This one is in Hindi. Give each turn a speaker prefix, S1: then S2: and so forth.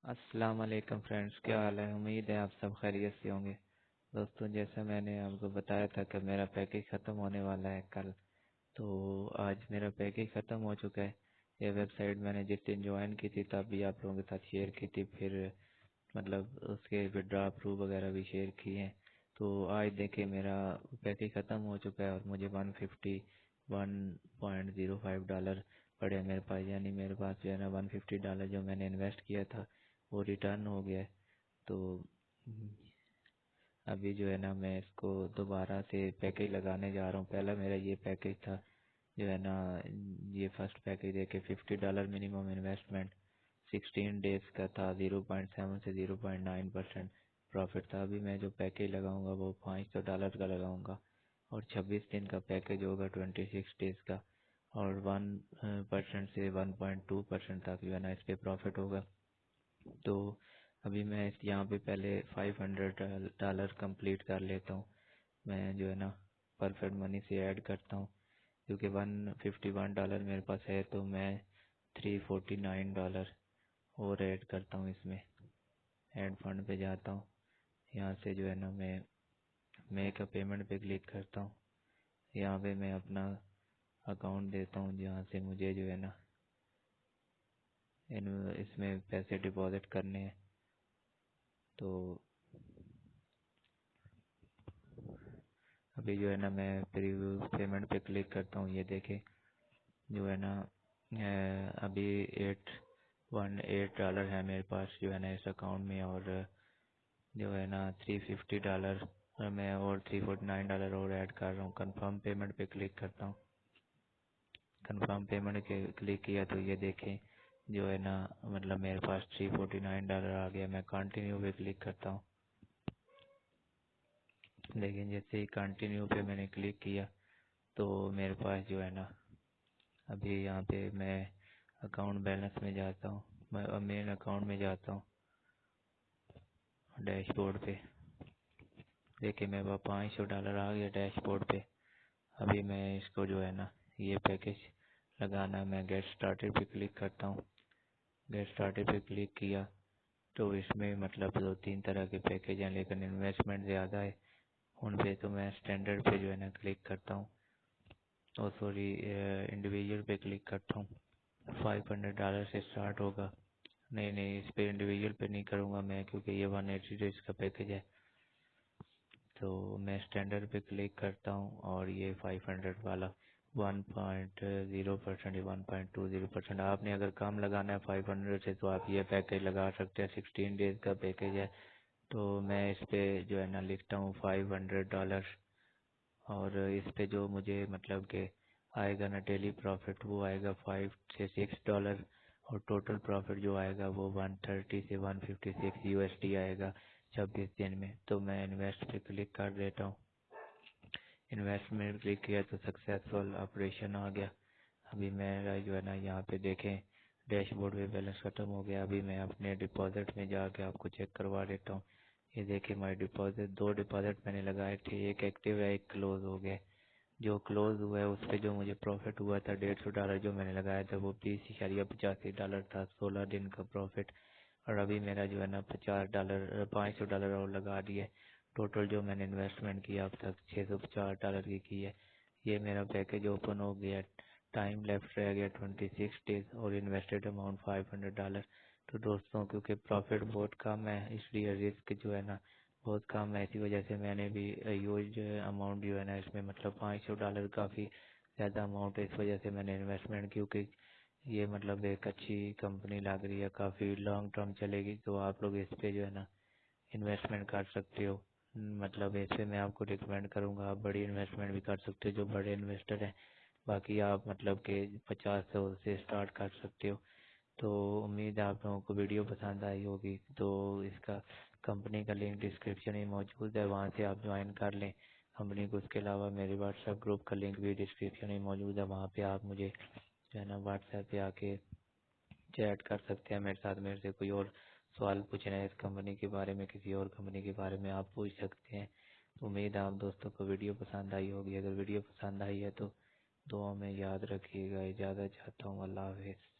S1: अस्सलाम वालेकुम फ्रेंड्स, क्या हाल है। उम्मीद है आप सब खैरियत से होंगे। दोस्तों, जैसा मैंने आपको बताया था कि मेरा पैकेज ख़त्म होने वाला है कल, तो आज मेरा पैकेज ख़त्म हो चुका है। ये वेबसाइट मैंने जिस दिन ज्वाइन की थी तब भी आप लोगों के साथ शेयर की थी, फिर मतलब उसके विड्रॉ प्रूफ वगैरह भी शेयर किए हैं। तो आज देखिए मेरा पैकेज ख़त्म हो चुका है और मुझे $151.05 पड़े मेरे पास, यानी मेरे पास जो है ना $150 जो मैंने इन्वेस्ट किया था वो रिटर्न हो गया है। तो अभी जो है ना मैं इसको दोबारा से पैकेज लगाने जा रहा हूँ। पहला मेरा ये पैकेज था जो है ना, ये फर्स्ट पैकेज है कि $50 मिनिमम इन्वेस्टमेंट 16 डेज का था, 0.7 से 0.9% प्रॉफिट था। अभी मैं जो पैकेज लगाऊंगा वो $500 का लगाऊंगा और 26 दिन का पैकेज होगा 26 डेज का, और 1% से 1.2% तक जो है ना इस पे प्रॉफिट होगा। तो अभी मैं यहाँ पे पहले $500 कंप्लीट कर लेता हूँ। मैं जो है ना परफेक्ट मनी से ऐड करता हूँ, क्योंकि $151 मेरे पास है, तो मैं $349 और ऐड करता हूँ इसमें। ऐड फंड पे जाता हूँ, यहाँ से जो है ना मैं मेक अ पेमेंट पे क्लिक करता हूँ। यहाँ पे मैं अपना अकाउंट देता हूँ जहाँ से मुझे जो है ना इसमें पैसे डिपॉजिट करने हैं। तो अभी जो है ना मैं प्रीव्यू पेमेंट पे क्लिक करता हूँ। ये देखे जो है ना अभी $818 है मेरे पास जो है ना इस अकाउंट में, और जो है ना $350 मैं और $349 और ऐड कर रहा हूँ। कंफर्म पेमेंट पे क्लिक करता हूँ। कंफर्म पेमेंट के क्लिक किया तो ये देखें जो है ना मतलब मेरे पास $349 आ गया। मैं कंटिन्यू पे क्लिक करता हूँ, लेकिन जैसे ही कंटिन्यू पे मैंने क्लिक किया तो मेरे पास जो है ना अभी यहाँ पे मैं अकाउंट बैलेंस में जाता हूँ, मैं मेन अकाउंट में जाता हूँ। डैशबोर्ड पे देखिए मेरे पास $500 आ गया डैशबोर्ड पे। अभी मैं इसको जो है ना ये पैकेज लगाना, मैं गेट स्टार्टेड पे क्लिक करता हूँ। गेट स्टार्टेड पे क्लिक किया तो इसमें मतलब 2-3 तरह के पैकेज हैं, लेकिन इन्वेस्टमेंट ज़्यादा है उन पे, तो मैं स्टैंडर्ड पे जो है ना क्लिक करता हूँ, और सॉरी इंडिविजुअल पे क्लिक करता हूँ। $500 से स्टार्ट होगा। नहीं नहीं, इस पे इंडिविजुअल पे नहीं करूँगा मैं, क्योंकि ये 180 डेज का पैकेज है। तो मैं स्टैंडर्ड पे क्लिक करता हूँ और ये 500 वाला 1.0% या 1.20%। आपने अगर कम लगाना है 500 से तो आप ये पैकेज लगा सकते हैं। 16 डेज का पैकेज है। तो मैं इस पे जो है ना लिखता हूँ $500, और इस पे जो मुझे मतलब के आएगा ना डेली प्रॉफिट वो आएगा $5 से $6, और टोटल प्रॉफिट जो आएगा वो 130 से 156 USD आएगा 26 दिन में। तो मैं इन्वेस्ट पे क्लिक कर देता हूँ। इन्वेस्टमेंट क्लिक किया तो सक्सेसफुल ऑपरेशन आ गया। अभी मेरा जो है ना यहाँ पे देखें डैशबोर्ड पे बैलेंस खत्म हो गया। अभी मैं अपने डिपॉजिट में जाके आपको चेक करवा देता हूँ। ये देखिए माई डिपॉजिट, 2 डिपॉजिट मैंने लगाए थे, एक एक्टिव है एक क्लोज हो गया। जो क्लोज हुआ है उस पे जो मुझे प्रॉफिट हुआ था $150 जो मैंने लगाया था वो $20.85 था, 16 दिन का प्रॉफिट। और अभी मेरा जो है ना $500 और लगा दिए। टोटल जो मैंने इन्वेस्टमेंट किया अब तक $650 की है। ये मेरा पैकेज ओपन हो गया। टाइम लेफ्ट रह गया 26 डेज और इन्वेस्टेड अमाउंट $500। तो दोस्तों क्योंकि प्रॉफिट बहुत कम है इसलिए रिस्क जो है ना बहुत कम है, इसी वजह से मैंने भी यूज अमाउंट जो है ना इसमें मतलब $500 काफ़ी ज़्यादा अमाउंट है, इस वजह से मैंने इन्वेस्टमेंट, क्योंकि ये मतलब एक अच्छी कंपनी लग रही है, काफ़ी लॉन्ग टर्म चलेगी, तो आप लोग इस पे जो है ना इन्वेस्टमेंट कर सकते हो। मतलब ऐसे मैं आपको रिकमेंड करूँगा आप बड़ी इन्वेस्टमेंट भी कर सकते हो जो बड़े इन्वेस्टर हैं। बाकी आप मतलब के 50-100 से स्टार्ट कर सकते हो। तो उम्मीद है आप लोगों को वीडियो पसंद आई होगी। तो इसका कंपनी का लिंक डिस्क्रिप्शन में मौजूद है, वहाँ से आप ज्वाइन कर लें कंपनी को। उसके अलावा मेरे व्हाट्सएप ग्रुप का लिंक भी डिस्क्रिप्शन में मौजूद है, वहाँ पे आप मुझे जो है ना व्हाट्सएप पे आके चैट कर सकते हैं मेरे साथ। मेरे से कोई और सवाल पूछना है इस कंपनी के बारे में, किसी और कंपनी के बारे में आप पूछ सकते हैं। तो उम्मीद है आप दोस्तों को वीडियो पसंद आई होगी। अगर वीडियो पसंद आई है तो दुआ में याद रखिएगा। इजाज़त चाहता हूँ। अल्लाह हाफिज़।